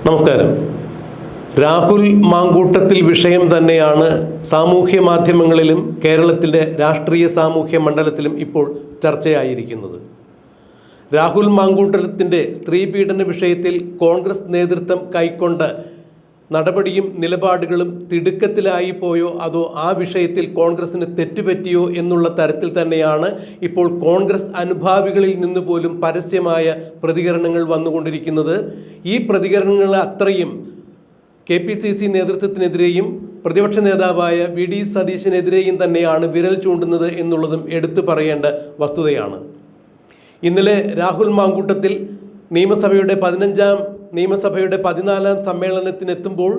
നമസ്കാരം. രാഹുൽ മാങ്കൂട്ടത്തിൽ വിഷയം തന്നെയാണ് സാമൂഹ്യ മാധ്യമങ്ങളിലും കേരളത്തിൻ്റെ രാഷ്ട്രീയ സാമൂഹ്യ മണ്ഡലത്തിലും ഇപ്പോൾ ചർച്ചയായിരിക്കുന്നത്. രാഹുൽ മാങ്കൂട്ടത്തിൻ്റെ സ്ത്രീപീഡന വിഷയത്തിൽ കോൺഗ്രസ് നേതൃത്വം കൈക്കൊണ്ട നടപടിയും നിലപാടുകളും തിടുക്കത്തിലായി പോയോ അതോ ആ വിഷയത്തിൽ കോൺഗ്രസിന് തെറ്റുപറ്റിയോ എന്നുള്ള തരത്തിൽ തന്നെയാണ് ഇപ്പോൾ കോൺഗ്രസ് അനുഭാവികളിൽ നിന്ന് പോലും പരസ്യമായ പ്രതികരണങ്ങൾ വന്നുകൊണ്ടിരിക്കുന്നത്. ഈ പ്രതികരണങ്ങൾ അത്രയും KPCC നേതൃത്വത്തിനെതിരെയും പ്രതിപക്ഷ നേതാവായ VD സതീശനെതിരെയും തന്നെയാണ് വിരൽ ചൂണ്ടുന്നത് എന്നുള്ളതും എടുത്തു പറയേണ്ട വസ്തുതയാണ്. ഇന്നലെ രാഹുൽ മാങ്കൂട്ടത്തിൽ നിയമസഭയുടെ 15ാം നിയമസഭയുടെ 14ാം സമ്മേളനത്തിനെത്തുമ്പോൾ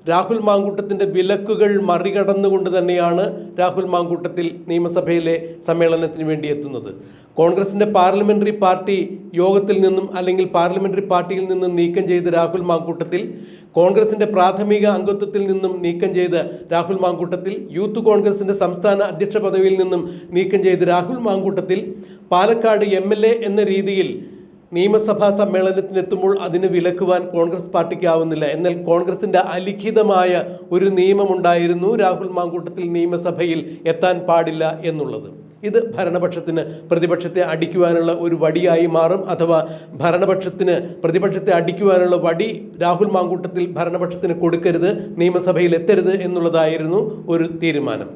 രാഹുൽ മാങ്കൂട്ടത്തിൻ്റെ വിലക്കുകൾ മറികടന്നുകൊണ്ട് തന്നെയാണ് രാഹുൽ മാങ്കൂട്ടത്തിൽ നിയമസഭയിലെ സമ്മേളനത്തിന് വേണ്ടി എത്തുന്നത്. കോൺഗ്രസിൻ്റെ പാർലമെൻ്ററി പാർട്ടി യോഗത്തിൽ നിന്നും അല്ലെങ്കിൽ പാർലമെൻ്ററി പാർട്ടിയിൽ നിന്നും നീക്കം ചെയ്ത രാഹുൽ മാങ്കൂട്ടത്തിൽ, കോൺഗ്രസിൻ്റെ പ്രാഥമിക അംഗത്വത്തിൽ നിന്നും നീക്കം ചെയ്ത രാഹുൽ മാങ്കൂട്ടത്തിൽ, യൂത്ത് കോൺഗ്രസിൻ്റെ സംസ്ഥാന അധ്യക്ഷ പദവിയിൽ നിന്നും നീക്കം ചെയ്ത രാഹുൽ മാങ്കൂട്ടത്തിൽ പാലക്കാട് MLA എന്ന രീതിയിൽ നിയമസഭാ സമ്മേളനത്തിനെത്തുമ്പോൾ അതിന് വിലക്കുവാൻ കോൺഗ്രസ് പാർട്ടിക്കാവുന്നില്ല. എന്നാൽ കോൺഗ്രസിൻ്റെ അലിഖിതമായ ഒരു നിയമമുണ്ടായിരുന്നു, രാഹുൽ മാങ്കൂട്ടത്തിൽ നിയമസഭയിൽ എത്താൻ പാടില്ല എന്നുള്ളത്. ഇത് ഭരണപക്ഷത്തിന് പ്രതിപക്ഷത്തെ അടിക്കുവാനുള്ള ഒരു വടിയായി മാറും, അഥവാ ഭരണപക്ഷത്തിന് പ്രതിപക്ഷത്തെ അടിക്കുവാനുള്ള വടി രാഹുൽ മാങ്കൂട്ടത്തിൽ ഭരണപക്ഷത്തിന് കൊടുക്കരുത്, നിയമസഭയിൽ എത്തരുത് എന്നുള്ളതായിരുന്നു ഒരു തീരുമാനം.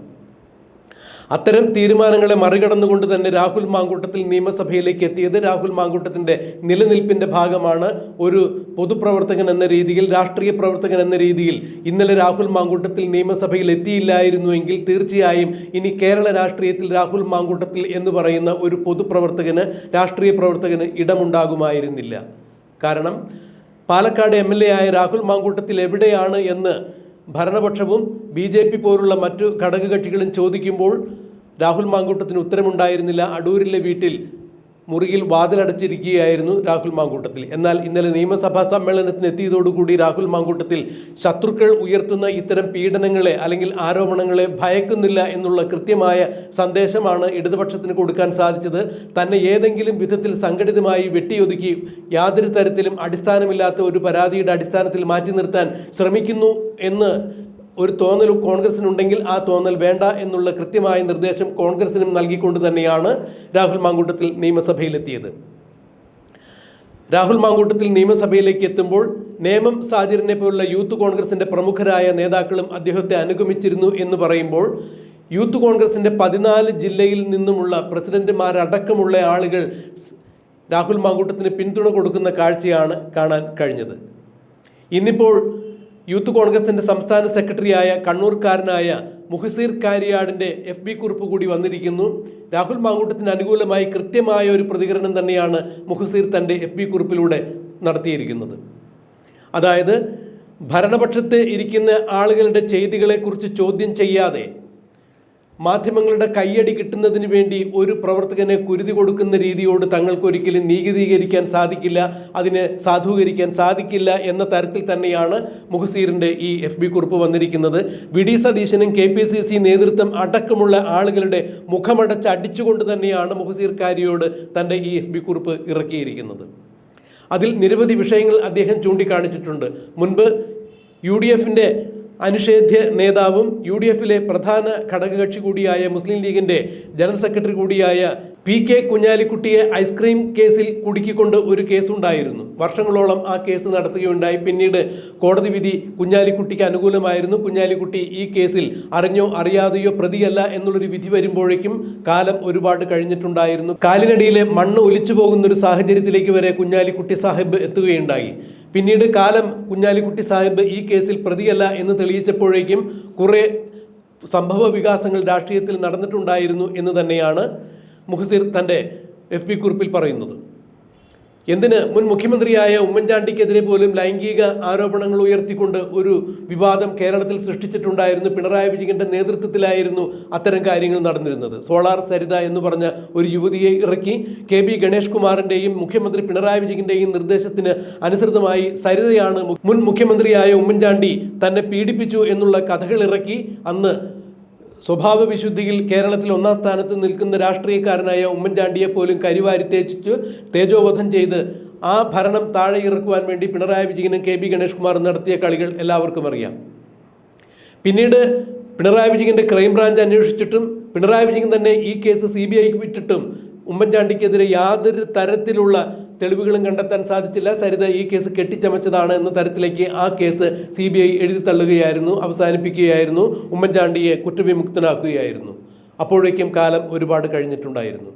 അത്തരം തീരുമാനങ്ങളെ മറികടന്നുകൊണ്ട് തന്നെ രാഹുൽ മാങ്കൂട്ടത്തിൽ നിയമസഭയിലേക്ക് എത്തിയത് രാഹുൽ മാങ്കൂട്ടത്തിൻ്റെ നിലനിൽപ്പിൻ്റെ ഭാഗമാണ്. ഒരു പൊതുപ്രവർത്തകൻ എന്ന രീതിയിൽ, രാഷ്ട്രീയ പ്രവർത്തകൻ എന്ന രീതിയിൽ ഇന്നലെ രാഹുൽ മാങ്കൂട്ടത്തിൽ നിയമസഭയിൽ എത്തിയില്ലായിരുന്നുവെങ്കിൽ തീർച്ചയായും ഇനി കേരള രാഷ്ട്രീയത്തിൽ രാഹുൽ മാങ്കൂട്ടത്തിൽ എന്ന് പറയുന്ന ഒരു പൊതുപ്രവർത്തകന്, രാഷ്ട്രീയ പ്രവർത്തകന് ഇടമുണ്ടാകുമായിരുന്നില്ല. കാരണം പാലക്കാട് MLA ആയ രാഹുൽ മാങ്കൂട്ടത്തിൽ എവിടെയാണ് എന്ന് ഭരണപക്ഷവും BJP പോലുള്ള മറ്റു ഘടകകക്ഷികളും ചോദിക്കുമ്പോൾ രാഹുൽ മാങ്കൂട്ടത്തിന് ഉത്തരമുണ്ടായിരുന്നില്ല. അടൂരിലെ വീട്ടിൽ മുറിയിൽ വാതിലടച്ചിരിക്കുകയായിരുന്നു രാഹുൽ മാങ്കൂട്ടത്തിൽ. എന്നാൽ ഇന്നലെ നിയമസഭാ സമ്മേളനത്തിന് എത്തിയതോടുകൂടി രാഹുൽ മാങ്കൂട്ടത്തിൽ ശത്രുക്കൾ ഉയർത്തുന്ന ഇത്തരം പീഡനങ്ങളെ അല്ലെങ്കിൽ ആരോപണങ്ങളെ ഭയക്കുന്നില്ല എന്നുള്ള കൃത്യമായ സന്ദേശമാണ് ഇടതുപക്ഷത്തിന് കൊടുക്കാൻ സാധിച്ചത്. തന്നെ ഏതെങ്കിലും വിധത്തിൽ സംഘടിതമായി വെട്ടിയൊതുക്കി യാതൊരു തരത്തിലും അടിസ്ഥാനമില്ലാത്ത ഒരു പരാതിയുടെ അടിസ്ഥാനത്തിൽ മാറ്റി നിർത്താൻ ശ്രമിക്കുന്നു എന്ന് ഒരു തോന്നൽ കോൺഗ്രസിനുണ്ടെങ്കിൽ ആ തോന്നൽ വേണ്ട എന്നുള്ള കൃത്യമായ നിർദ്ദേശം കോൺഗ്രസിനും നൽകിക്കൊണ്ട് തന്നെയാണ് രാഹുൽ മാങ്കൂട്ടത്തിൽ നിയമസഭയിലെത്തിയത്. രാഹുൽ മാങ്കൂട്ടത്തിൽ നിയമസഭയിലേക്ക് എത്തുമ്പോൾ നേമം സാജിറിനെ പോലുള്ള യൂത്ത് കോൺഗ്രസിൻ്റെ പ്രമുഖരായ നേതാക്കളും അദ്ദേഹത്തെ അനുഗമിച്ചിരുന്നു എന്ന് പറയുമ്പോൾ യൂത്ത് കോൺഗ്രസിൻ്റെ 14 ജില്ലയിൽ നിന്നുമുള്ള പ്രസിഡന്റുമാരടക്കമുള്ള ആളുകൾ രാഹുൽ മാങ്കൂട്ടത്തിന് പിന്തുണ കൊടുക്കുന്ന കാഴ്ചയാണ് കാണാൻ കഴിഞ്ഞത്. ഇന്നിപ്പോൾ യൂത്ത് കോൺഗ്രസിൻ്റെ സംസ്ഥാന സെക്രട്ടറിയായ കണ്ണൂർക്കാരനായ മുഹസീർ കാരിയാടിൻ്റെ FB കുറിപ്പ് കൂടി വന്നിരിക്കുന്നു. രാഹുൽ മാങ്കൂട്ടത്തിന് അനുകൂലമായി കൃത്യമായ ഒരു പ്രതികരണം തന്നെയാണ് മുഹസീർ തൻ്റെ FB കുറിപ്പിലൂടെ നടത്തിയിരിക്കുന്നത്. അതായത് ഭരണപക്ഷത്ത് ഇരിക്കുന്ന ആളുകളുടെ ചെയ്തികളെക്കുറിച്ച് ചോദ്യം ചെയ്യാതെ മാധ്യമങ്ങളുടെ കയ്യടി കിട്ടുന്നതിന് വേണ്ടി ഒരു പ്രവർത്തകനെ കുരുതി കൊടുക്കുന്ന രീതിയോട് തങ്ങൾക്കൊരിക്കലും നീതീകരിക്കാൻ സാധിക്കില്ല, അതിനെ സാധൂകരിക്കാൻ സാധിക്കില്ല എന്ന തരത്തിൽ തന്നെയാണ് മുഹസീറിൻ്റെ ഈ FB കുറിപ്പ് വന്നിരിക്കുന്നത്. VD സതീശനും KPCC നേതൃത്വം അടക്കമുള്ള ആളുകളുടെ മുഖമടച്ച് അടിച്ചുകൊണ്ട് തന്നെയാണ് മുഹസീർ കാരിയോട് തൻ്റെ ഈ FB കുറിപ്പ് ഇറക്കിയിരിക്കുന്നത്. അതിൽ നിരവധി വിഷയങ്ങൾ അദ്ദേഹം ചൂണ്ടിക്കാണിച്ചിട്ടുണ്ട്. മുൻപ് UDFൻ്റെ അനിഷേധ്യ നേതാവും UDFിലെ പ്രധാന ഘടകകക്ഷി കൂടിയായ മുസ്ലിം ലീഗിൻ്റെ ജനറൽ സെക്രട്ടറി കൂടിയായ PK കുഞ്ഞാലിക്കുട്ടിയെ ഐസ്ക്രീം കേസിൽ കുടുക്കിക്കൊണ്ട് ഒരു കേസുണ്ടായിരുന്നു. വർഷങ്ങളോളം ആ കേസ് നടത്തുകയുണ്ടായി. പിന്നീട് കോടതി വിധി കുഞ്ഞാലിക്കുട്ടിക്ക് അനുകൂലമായിരുന്നു. കുഞ്ഞാലിക്കുട്ടി ഈ കേസിൽ അറിഞ്ഞോ അറിയാതെയോ പ്രതിയല്ല എന്നുള്ളൊരു വിധി വരുമ്പോഴേക്കും കാലം ഒരുപാട് കഴിഞ്ഞിട്ടുണ്ടായിരുന്നു. കാലിനടിയിലെ മണ്ണ് ഒലിച്ചു പോകുന്നൊരു സാഹചര്യത്തിലേക്ക് വരെ കുഞ്ഞാലിക്കുട്ടി സാഹിബ് എത്തുകയുണ്ടായി. പിന്നീട് കാലം കുഞ്ഞാലിക്കുട്ടി സാഹിബ് ഈ കേസിൽ പ്രതിയല്ല എന്ന് തെളിയിച്ചപ്പോഴേക്കും കുറേ സംഭവ വികാസങ്ങൾ രാഷ്ട്രീയത്തിൽ നടന്നിട്ടുണ്ടായിരുന്നു എന്ന് തന്നെയാണ് മുഹസീർ തൻ്റെ FB കുറിപ്പിൽ പറയുന്നത്. എന്തിന് മുൻ മുഖ്യമന്ത്രിയായ ഉമ്മൻചാണ്ടിക്കെതിരെ പോലും ലൈംഗിക ആരോപണങ്ങൾ ഉയർത്തിക്കൊണ്ട് ഒരു വിവാദം കേരളത്തിൽ സൃഷ്ടിച്ചിട്ടുണ്ടായിരുന്നു. പിണറായി വിജയൻ്റെ നേതൃത്വത്തിലായിരുന്നു അത്തരം കാര്യങ്ങൾ നടന്നിരുന്നത്. സോളാർ സരിത എന്ന് പറഞ്ഞ ഒരു യുവതിയെ ഇറക്കി KB ഗണേഷ് കുമാറിൻ്റെയും മുഖ്യമന്ത്രി പിണറായി വിജയൻ്റെയും നിർദ്ദേശത്തിന് അനുസൃതമായി സരിതയാണ് മുൻ മുഖ്യമന്ത്രിയായ ഉമ്മൻചാണ്ടി തന്നെ പീഡിപ്പിച്ചു എന്നുള്ള കഥകൾ ഇറക്കി അന്ന് സ്വഭാവ വിശുദ്ധിയിൽ കേരളത്തിൽ ഒന്നാം സ്ഥാനത്ത് നിൽക്കുന്ന രാഷ്ട്രീയക്കാരനായ ഉമ്മൻചാണ്ടിയെ പോലും കരിവാരി തേച്ചിട്ട് തേജോവധം ചെയ്ത് ആ ഭരണം താഴെ ഇറക്കുവാൻ വേണ്ടി പിണറായി വിജയനും കെ ബി ഗണേഷ് കുമാറും നടത്തിയ കളികൾ എല്ലാവർക്കും അറിയാം. പിന്നീട് പിണറായി വിജയൻ്റെ ക്രൈംബ്രാഞ്ച് അന്വേഷിച്ചിട്ടും പിണറായി വിജയൻ തന്നെ ഈ കേസ് CBIക്ക് വിട്ടിട്ടും ഉമ്മൻചാണ്ടിക്കെതിരെ യാതൊരു തരത്തിലുള്ള തെളിവുകളും കണ്ടെത്താൻ സാധിച്ചില്ല. സരിത ഈ കേസ് കെട്ടിച്ചമച്ചതാണ് എന്ന തരത്തിലേക്ക് ആ കേസ് CBI എഴുതി തള്ളുകയായിരുന്നു, അവസാനിപ്പിക്കുകയായിരുന്നു, ഉമ്മൻചാണ്ടിയെ കുറ്റവിമുക്തനാക്കുകയായിരുന്നു. അപ്പോഴേക്കും കാലം ഒരുപാട് കഴിഞ്ഞിട്ടുണ്ടായിരുന്നു.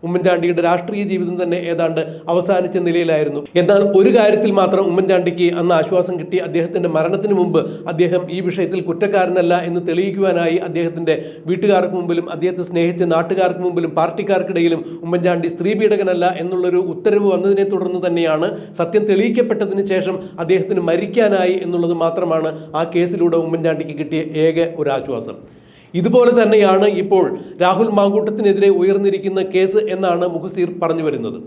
ഉമ്മൻചാണ്ടിയുടെ രാഷ്ട്രീയ ജീവിതം തന്നെ ഏതാണ്ട് അവസാനിച്ച നിലയിലായിരുന്നു. എന്നാൽ ഒരു കാര്യത്തിൽ മാത്രം ഉമ്മൻചാണ്ടിക്ക് അന്ന് ആശ്വാസം കിട്ടി. അദ്ദേഹത്തിൻ്റെ മരണത്തിന് മുമ്പ് അദ്ദേഹം ഈ വിഷയത്തിൽ കുറ്റക്കാരനല്ല എന്ന് തെളിയിക്കുവാനായി അദ്ദേഹത്തിൻ്റെ വീട്ടുകാർക്ക് മുമ്പിലും അദ്ദേഹത്തെ സ്നേഹിച്ച നാട്ടുകാർക്ക് മുമ്പിലും പാർട്ടിക്കാർക്കിടയിലും ഉമ്മൻചാണ്ടി സ്ത്രീ പീഡകനല്ല എന്നുള്ളൊരു ഉത്തരവ് വന്നതിനെ തുടർന്ന് തന്നെയാണ് സത്യം തെളിയിക്കപ്പെട്ടതിന് ശേഷം അദ്ദേഹത്തിന് മരിക്കാനായി എന്നുള്ളത് മാത്രമാണ് ആ കേസിലൂടെ ഉമ്മൻചാണ്ടിക്ക് കിട്ടിയ ഏക ഒരു ആശ്വാസം. ഇതുപോലെ തന്നെയാണ് ഇപ്പോൾ രാഹുൽ മാങ്കൂട്ടത്തിനെതിരെ ഉയർന്നിരിക്കുന്ന കേസ് എന്നാണ് മുഹസീർ പറഞ്ഞു വരുന്നത്.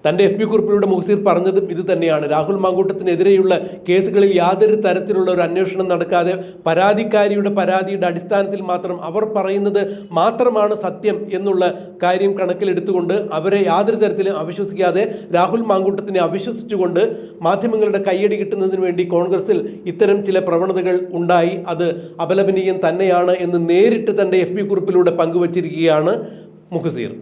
തൻ്റെ FB കുറിപ്പിലൂടെ മുഹസീർ പറഞ്ഞതും ഇത് തന്നെയാണ്. രാഹുൽ മാങ്കൂട്ടത്തിനെതിരെയുള്ള കേസുകളിൽ യാതൊരു തരത്തിലുള്ള ഒരു അന്വേഷണം നടക്കാതെ പരാതിക്കാരിയുടെ പരാതിയുടെ അടിസ്ഥാനത്തിൽ മാത്രം അവർ പറയുന്നത് മാത്രമാണ് സത്യം എന്നുള്ള കാര്യം കണക്കിലെടുത്തുകൊണ്ട് അവരെ യാതൊരു തരത്തിലും അവിശ്വസിക്കാതെ രാഹുൽ മാങ്കൂട്ടത്തിനെ അവിശ്വസിച്ചുകൊണ്ട് മാധ്യമങ്ങളുടെ കയ്യടി കിട്ടുന്നതിന് വേണ്ടി കോൺഗ്രസിൽ ഇത്തരം ചില പ്രവണതകൾ ഉണ്ടായി. അത് അപലപനീയം തന്നെയാണ് എന്ന് നേരിട്ട് തൻ്റെ FB കുറിപ്പിലൂടെ പങ്കുവച്ചിരിക്കുകയാണ് മുഹസീർ.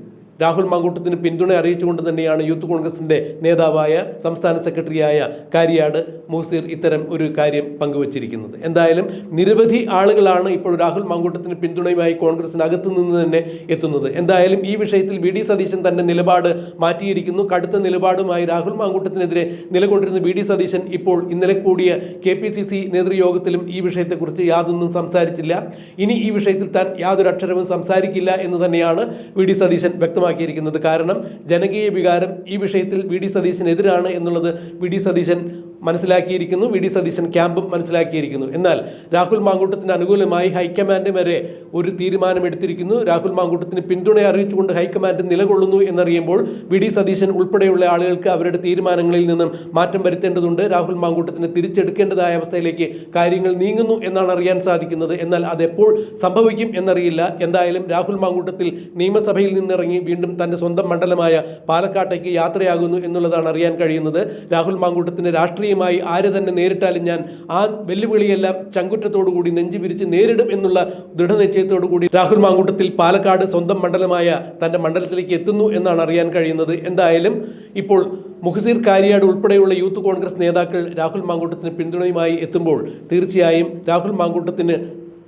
രാഹുൽ മാങ്കൂട്ടത്തിന് പിന്തുണ അറിയിച്ചുകൊണ്ട് തന്നെയാണ് യൂത്ത് കോൺഗ്രസിൻ്റെ നേതാവായ സംസ്ഥാന സെക്രട്ടറിയായ കാരിയാട് മുഹസീർ ഇത്തരം ഒരു കാര്യം പങ്കുവച്ചിരിക്കുന്നത്. എന്തായാലും നിരവധി ആളുകളാണ് ഇപ്പോൾ രാഹുൽ മാങ്കൂട്ടത്തിന് പിന്തുണയുമായി കോൺഗ്രസിനകത്തു നിന്ന് തന്നെ എത്തുന്നത്. എന്തായാലും ഈ വിഷയത്തിൽ VD സതീശൻ തൻ്റെ നിലപാട് മാറ്റിയിരിക്കുന്നു. കടുത്ത നിലപാടുമായി രാഹുൽ മാങ്കൂട്ടത്തിനെതിരെ നിലകൊണ്ടിരുന്ന VD സതീശൻ ഇപ്പോൾ ഇന്നലെ കൂടിയ KPCC നേതൃയോഗത്തിലും ഈ വിഷയത്തെക്കുറിച്ച് യാതൊന്നും സംസാരിച്ചില്ല. ഇനി ഈ വിഷയത്തിൽ താൻ യാതൊരു അക്ഷരവും സംസാരിക്കില്ല എന്ന് തന്നെയാണ് VD സതീശൻ വ്യക്തമാക്കിയിരിക്കുന്നത്. കാരണം ജനകീയ വികാരം ഈ വിഷയത്തിൽ VD സതീശനെതിരാണ് എന്നുള്ളത് VD സതീശൻ മനസ്സിലാക്കിയിരിക്കുന്നു, VD സതീശൻ ക്യാമ്പും മനസ്സിലാക്കിയിരിക്കുന്നു. എന്നാൽ രാഹുൽ മാങ്കൂട്ടത്തിന് അനുകൂലമായി ഹൈക്കമാൻഡ് വരെ ഒരു തീരുമാനമെടുത്തിരിക്കുന്നു. രാഹുൽ മാങ്കൂട്ടത്തിന് പിന്തുണ അറിയിച്ചുകൊണ്ട് ഹൈക്കമാൻഡ് നിലകൊള്ളുന്നു എന്നറിയുമ്പോൾ VD സതീശൻ ഉൾപ്പെടെയുള്ള ആളുകൾക്ക് അവരുടെ തീരുമാനങ്ങളിൽ നിന്നും മാറ്റം വരുത്തേണ്ടതുണ്ട്. രാഹുൽ മാങ്കൂട്ടത്തിന് തിരിച്ചെടുക്കേണ്ടതായ അവസ്ഥയിലേക്ക് കാര്യങ്ങൾ നീങ്ങുന്നു എന്നാണ് അറിയാൻ സാധിക്കുന്നത്. എന്നാൽ അതെപ്പോൾ സംഭവിക്കും എന്നറിയില്ല. എന്തായാലും രാഹുൽ മാങ്കൂട്ടത്തിൽ നിയമസഭയിൽ നിന്നിറങ്ങി വീണ്ടും തൻ്റെ സ്വന്തം മണ്ഡലമായ പാലക്കാട്ടേക്ക് യാത്രയാകുന്നു എന്നുള്ളതാണ് അറിയാൻ കഴിയുന്നത്. രാഹുൽ മാങ്കൂട്ടത്തിന് രാഷ്ട്രീയമായി ആര് തന്നെ നേരിട്ടാലും ഞാൻ ആ വെല്ലുവിളിയെല്ലാം ചങ്കുറ്റത്തോടുകൂടി നെഞ്ചു വിരിച്ച് നേരിടും എന്നുള്ള ദൃഢനിശ്ചയത്തോടു കൂടി രാഹുൽ മാങ്കൂട്ടത്തിൽ പാലക്കാട് സ്വന്തം മണ്ഡലമായ തൻ്റെ മണ്ഡലത്തിലേക്ക് എത്തുന്നു എന്നാണ് അറിയാൻ കഴിയുന്നത്. എന്തായാലും ഇപ്പോൾ മുഹസീർ കാരിയാട് ഉൾപ്പെടെയുള്ള യൂത്ത് കോൺഗ്രസ് നേതാക്കൾ രാഹുൽ മാങ്കൂട്ടത്തിന് പിന്തുണയുമായി എത്തുമ്പോൾ തീർച്ചയായും രാഹുൽ മാങ്കൂട്ടത്തിന്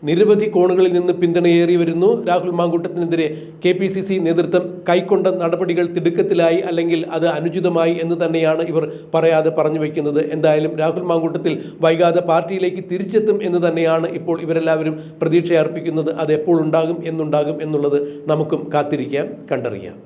നിരവധി കോണുകളിൽ നിന്ന് പിന്തുണയേറി വരുന്നു. രാഹുൽ മാങ്കൂട്ടത്തിനെതിരെ KPCC നേതൃത്വം കൈക്കൊണ്ട നടപടികൾ തിടുക്കത്തിലായി അല്ലെങ്കിൽ അത് അനുചിതമായി എന്ന് തന്നെയാണ് ഇവർ പറയാതെ പറഞ്ഞു വയ്ക്കുന്നത്. എന്തായാലും രാഹുൽ മാങ്കൂട്ടത്തിൽ വൈകാതെ പാർട്ടിയിലേക്ക് തിരിച്ചെത്തും എന്ന് തന്നെയാണ് ഇപ്പോൾ ഇവരെല്ലാവരും പ്രതീക്ഷ അർപ്പിക്കുന്നത്. അത് എപ്പോൾ ഉണ്ടാകും എന്നുള്ളത് നമുക്കും കാത്തിരിക്കാം, കണ്ടറിയാം.